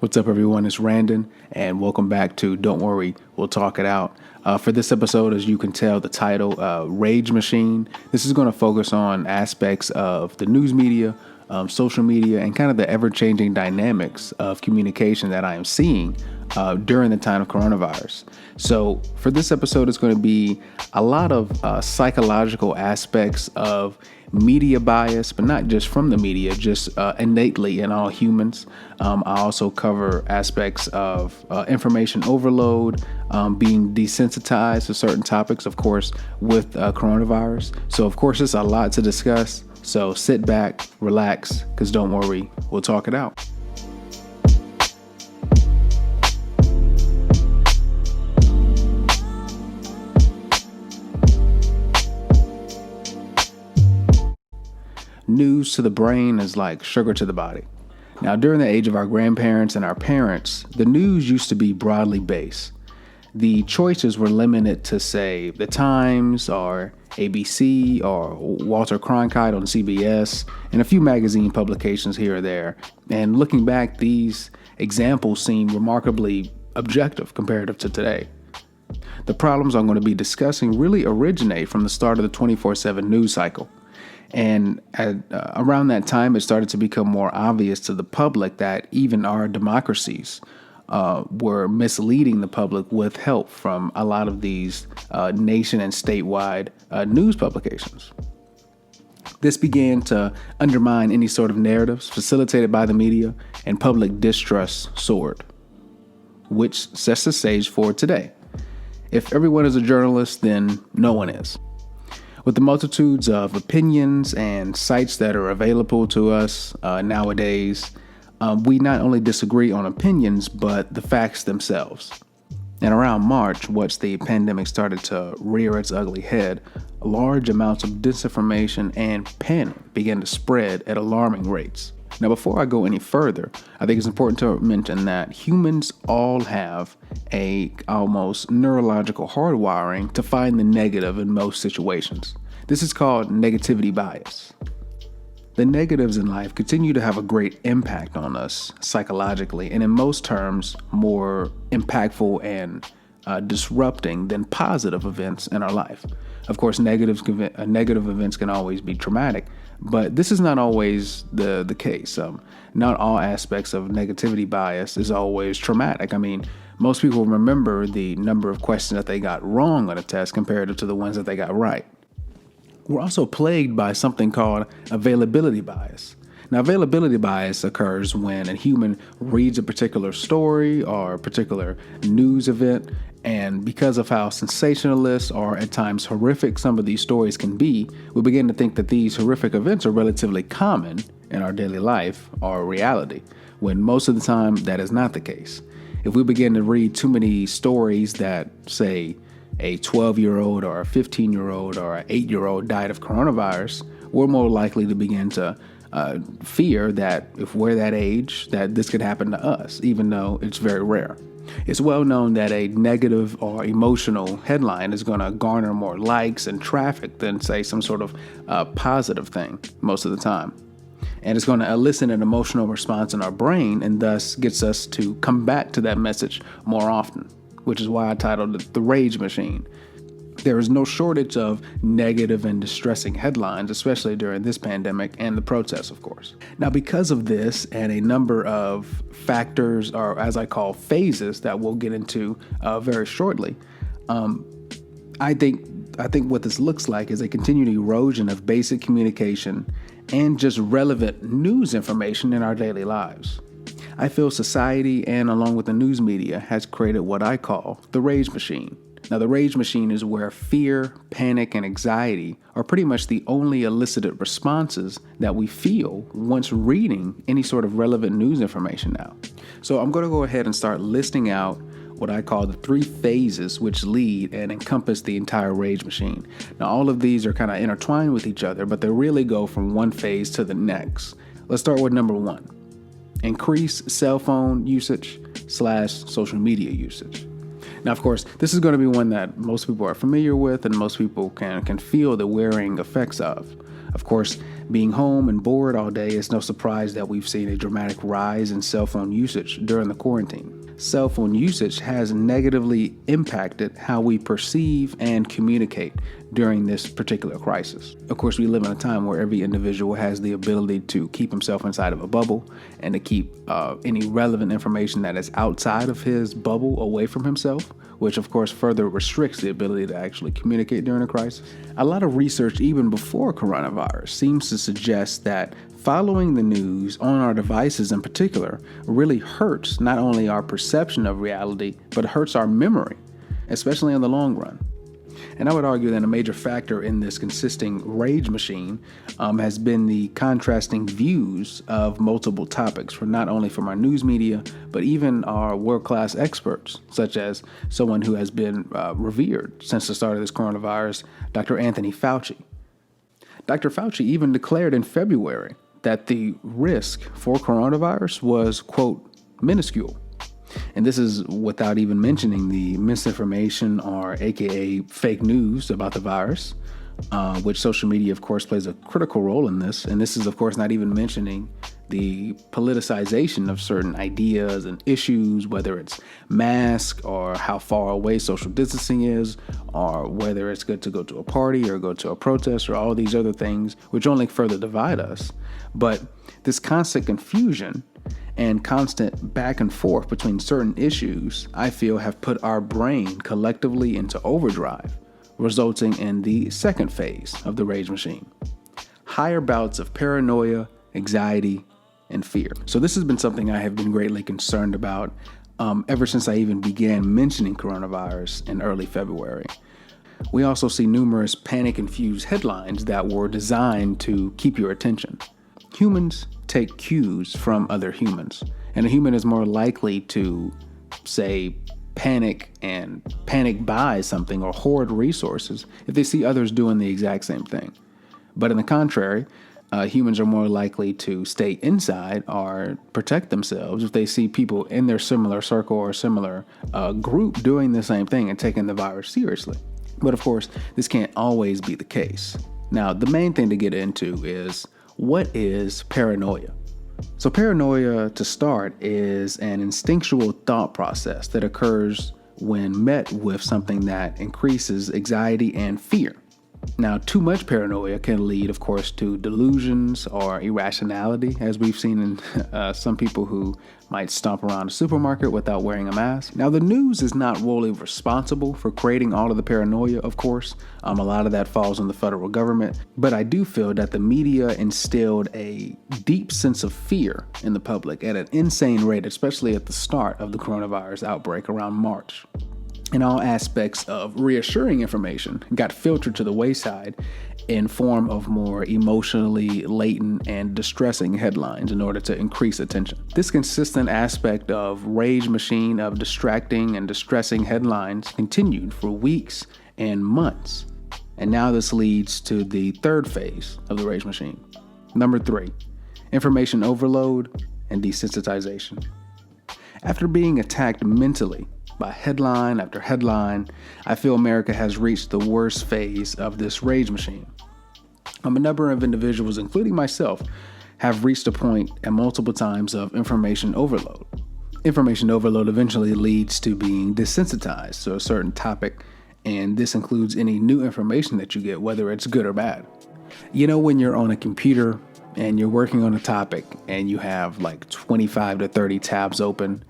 What's up, everyone? It's Randon, and welcome back to Don't Worry, We'll Talk It Out. For this episode, as you can tell, the title, Rage Machine. This is going to focus on aspects of the news media, social media, and kind of the ever-changing dynamics of communication that I am seeing during the time of coronavirus. So for this episode, it's going to be a lot of psychological aspects of media bias, but not just from the media, just innately in all humans. I also cover aspects of information overload, being desensitized to certain topics, of course, with coronavirus. So, of course, it's a lot to discuss. So sit back, relax, because don't worry, we'll talk it out. News to the brain is like sugar to the body. Now, during the age of our grandparents and our parents, the news used to be broadly based. The choices were limited to, say, The Times or ABC or Walter Cronkite on CBS and a few magazine publications here or there. And looking back, these examples seem remarkably objective comparative to today. The problems I'm going to be discussing really originate from the start of the 24/7 news cycle. And around that time, it started to become more obvious to the public that even our democracies were misleading the public with help from a lot of these nation and statewide news publications. This began to undermine any sort of narratives facilitated by the media, and public distrust soared, which sets the stage for today. If everyone is a journalist, then no one is. With the multitudes of opinions and sites that are available to us nowadays, we not only disagree on opinions, but the facts themselves. And around March, once the pandemic started to rear its ugly head, large amounts of disinformation and panic began to spread at alarming rates. Now, before I go any further, I think it's important to mention that humans all have a almost neurological hardwiring to find the negative in most situations. This is called negativity bias. The negatives in life continue to have a great impact on us psychologically, and in most terms, more impactful and disrupting than positive events in our life. Of course, negative events can always be traumatic, but this is not always the case. Not all aspects of negativity bias is always traumatic. I mean, most people remember the number of questions that they got wrong on a test compared to the ones that they got right. We're also plagued by something called availability bias. Now, availability bias occurs when a human reads a particular story or a particular news event, and because of how sensationalist or at times horrific some of these stories can be, we begin to think that these horrific events are relatively common in our daily life or reality, when most of the time that is not the case. If we begin to read too many stories that say a 12-year-old or a 15-year-old or an 8-year-old died of coronavirus, we're more likely to begin to fear that if we're that age, that this could happen to us, even though it's very rare. It's well known that a negative or emotional headline is going to garner more likes and traffic than, say, some sort of positive thing most of the time. And it's going to elicit an emotional response in our brain and thus gets us to come back to that message more often, which is why I titled it The Rage Machine. There is no shortage of negative and distressing headlines, especially during this pandemic and the protests, of course. Now, because of this and a number of factors, or as I call phases, that we'll get into very shortly, I think what this looks like is a continued erosion of basic communication and just relevant news information in our daily lives. I feel society, and along with the news media, has created what I call the rage machine. Now, the rage machine is where fear, panic, and anxiety are pretty much the only elicited responses that we feel once reading any sort of relevant news information now. So I'm going to go ahead and start listing out what I call the 3 phases which lead and encompass the entire rage machine. Now, all of these are kind of intertwined with each other, but they really go from one phase to the next. Let's start with number 1. Increase cell phone usage / social media usage. Now, of course, this is going to be one that most people are familiar with and most people can feel the wearing effects of. Of course, being home and bored all day, it's no surprise that we've seen a dramatic rise in cell phone usage during the quarantine. Cell phone usage has negatively impacted how we perceive and communicate during this particular crisis. Of course, we live in a time where every individual has the ability to keep himself inside of a bubble and to keep any relevant information that is outside of his bubble away from himself, which of course further restricts the ability to actually communicate during a crisis. A lot of research, even before coronavirus, seems to suggest that following the news on our devices in particular really hurts not only our perception of reality, but hurts our memory, especially in the long run. And I would argue that a major factor in this consisting rage machine has been the contrasting views of multiple topics, not only from our news media, but even our world-class experts, such as someone who has been revered since the start of this coronavirus, Dr. Anthony Fauci. Dr. Fauci even declared in February that the risk for coronavirus was, quote, minuscule. And this is without even mentioning the misinformation or AKA fake news about the virus, which social media, of course, plays a critical role in this. And this is, of course, not even mentioning the politicization of certain ideas and issues, whether it's mask or how far away social distancing is, or whether it's good to go to a party or go to a protest or all these other things, which only further divide us. But this constant confusion and constant back and forth between certain issues, I feel, have put our brain collectively into overdrive, resulting in the second phase of the rage machine: higher bouts of paranoia, anxiety, and fear. So this has been something I have been greatly concerned about ever since I even began mentioning coronavirus in early February. We also see numerous panic-infused headlines that were designed to keep your attention. Humans take cues from other humans, and a human is more likely to, say, panic buy something or hoard resources if they see others doing the exact same thing. But in the contrary, humans are more likely to stay inside or protect themselves if they see people in their similar circle or similar group doing the same thing and taking the virus seriously. But of course, this can't always be the case. Now, the main thing to get into is, what is paranoia? So paranoia, to start, is an instinctual thought process that occurs when met with something that increases anxiety and fear. Now, too much paranoia can lead, of course, to delusions or irrationality, as we've seen in some people who might stomp around a supermarket without wearing a mask. Now, the news is not really responsible for creating all of the paranoia, of course. A lot of that falls on the federal government. But I do feel that the media instilled a deep sense of fear in the public at an insane rate, especially at the start of the coronavirus outbreak around March. And all aspects of reassuring information got filtered to the wayside in form of more emotionally latent and distressing headlines in order to increase attention. This consistent aspect of rage machine of distracting and distressing headlines continued for weeks and months. And now this leads to the third phase of the rage machine. Number 3, information overload and desensitization. After being attacked mentally by headline after headline, I feel America has reached the worst phase of this rage machine. A number of individuals, including myself, have reached a point at multiple times of information overload. Information overload eventually leads to being desensitized to a certain topic, and this includes any new information that you get, whether it's good or bad. You know, when you're on a computer and you're working on a topic and you have like 25 to 30 tabs open,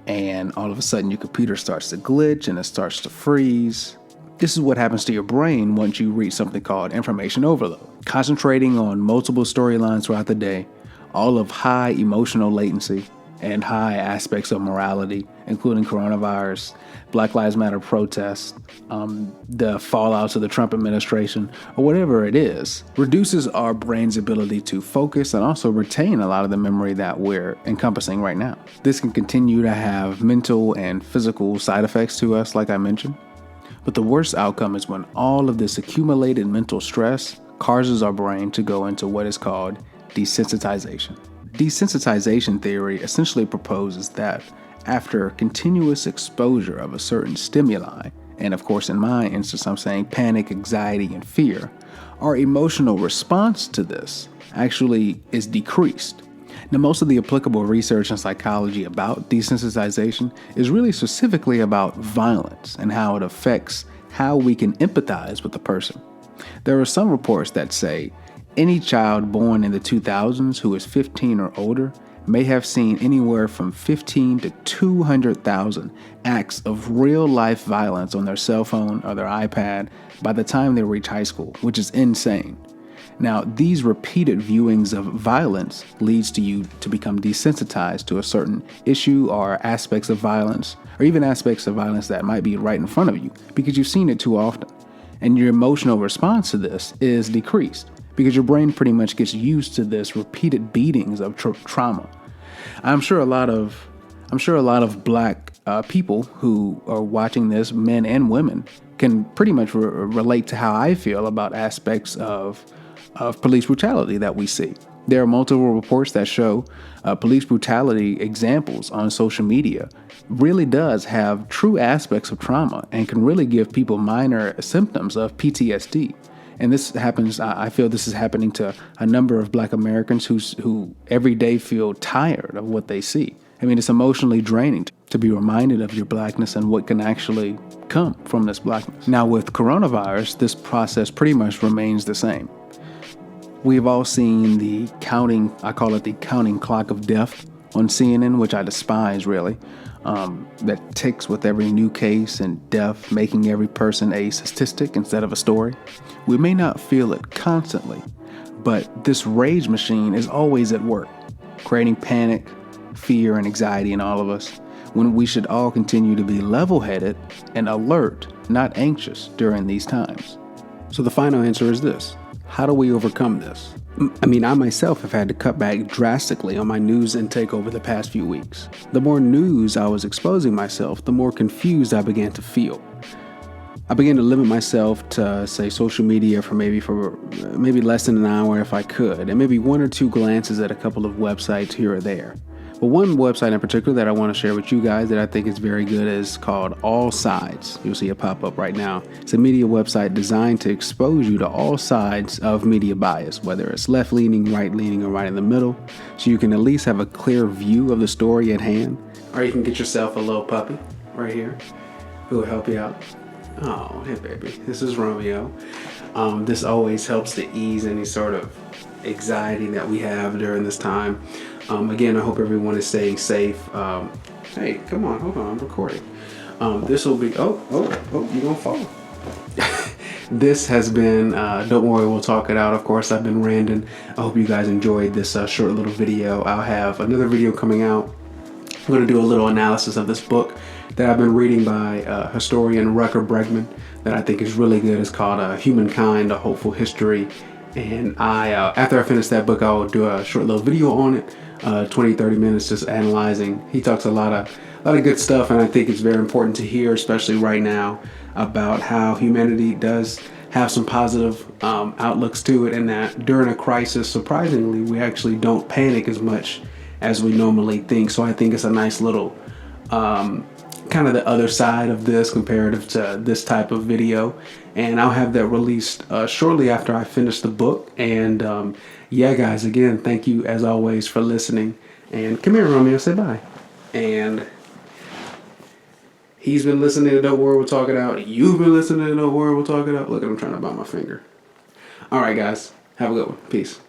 and all of a sudden your computer starts to glitch and it starts to freeze. This is what happens to your brain once you reach something called information overload. Concentrating on multiple storylines throughout the day, all of high emotional latency and high aspects of morality, including coronavirus, Black Lives Matter protests, the fallouts of the Trump administration, or whatever it is, reduces our brain's ability to focus and also retain a lot of the memory that we're encompassing right now. This can continue to have mental and physical side effects to us, like I mentioned. But the worst outcome is when all of this accumulated mental stress causes our brain to go into what is called desensitization. Desensitization theory essentially proposes that after continuous exposure of a certain stimuli, and of course in my instance I'm saying panic, anxiety, and fear, our emotional response to this actually is decreased. Now, most of the applicable research in psychology about desensitization is really specifically about violence and how it affects how we can empathize with the person. There are some reports that say any child born in the 2000s who is 15 or older may have seen anywhere from 15 to 200,000 acts of real-life violence on their cell phone or their iPad by the time they reach high school, which is insane. Now, these repeated viewings of violence leads to you to become desensitized to a certain issue or aspects of violence, or even aspects of violence that might be right in front of you because you've seen it too often. And your emotional response to this is decreased because your brain pretty much gets used to this repeated beatings of trauma. I'm sure a lot of black people who are watching this, men and women, can pretty much relate to how I feel about aspects of police brutality that we see. There are multiple reports that show police brutality examples on social media really does have true aspects of trauma and can really give people minor symptoms of PTSD. And this happens, I feel this is happening to a number of black Americans who every day feel tired of what they see. I mean, it's emotionally draining to be reminded of your blackness and what can actually come from this blackness. Now, with coronavirus, this process pretty much remains the same. We've all seen the counting, I call it the counting clock of death on CNN, which I despise really, that ticks with every new case and death, making every person a statistic instead of a story. We may not feel it constantly, but this rage machine is always at work, creating panic, fear, and anxiety in all of us, when we should all continue to be level-headed and alert, not anxious during these times. So the final answer is this. How do we overcome this? I mean, I myself have had to cut back drastically on my news intake over the past few weeks. The more news I was exposing myself, the more confused I began to feel. I began to limit myself to, say, social media for maybe less than an hour if I could, and maybe one or two glances at a couple of websites here or there. But one website in particular that I want to share with you guys that I think is very good is called All Sides. You'll see it pop up right now. It's a media website designed to expose you to all sides of media bias, whether it's left-leaning, right-leaning, or right in the middle, so you can at least have a clear view of the story at hand. Or you can get yourself a little puppy right here who will help you out. Oh, hey baby, this is Romeo. This always helps to ease any sort of anxiety that we have during this time. Again, I hope everyone is staying safe. Hey, come on, hold on, I'm recording. This will be, you're gonna fall. This has been, Don't Worry, We'll Talk It Out. Of course, I've been Randon. I hope you guys enjoyed this short little video. I'll have another video coming out. I'm gonna do a little analysis of this book that I've been reading by historian Rutger Bregman that I think is really good. It's called Humankind, A Hopeful History. And after I finish that book, I'll do a short little video on it, 20-30 minutes just analyzing. He talks a lot of good stuff, and I think it's very important to hear, especially right now, about how humanity does have some positive outlooks to it, and that during a crisis, surprisingly, we actually don't panic as much as we normally think. So I think it's a nice little kind of the other side of this comparative to this type of video, and I'll have that released shortly after I finish the book. And yeah, guys, again, thank you as always for listening. And come here, Romeo, say bye. And he's been listening to Don't Worry, We'll Talk It Out. You've been listening to Don't Worry, We'll Talk It Out. Look, I'm trying to bite my finger. All right, guys, have a good one. Peace.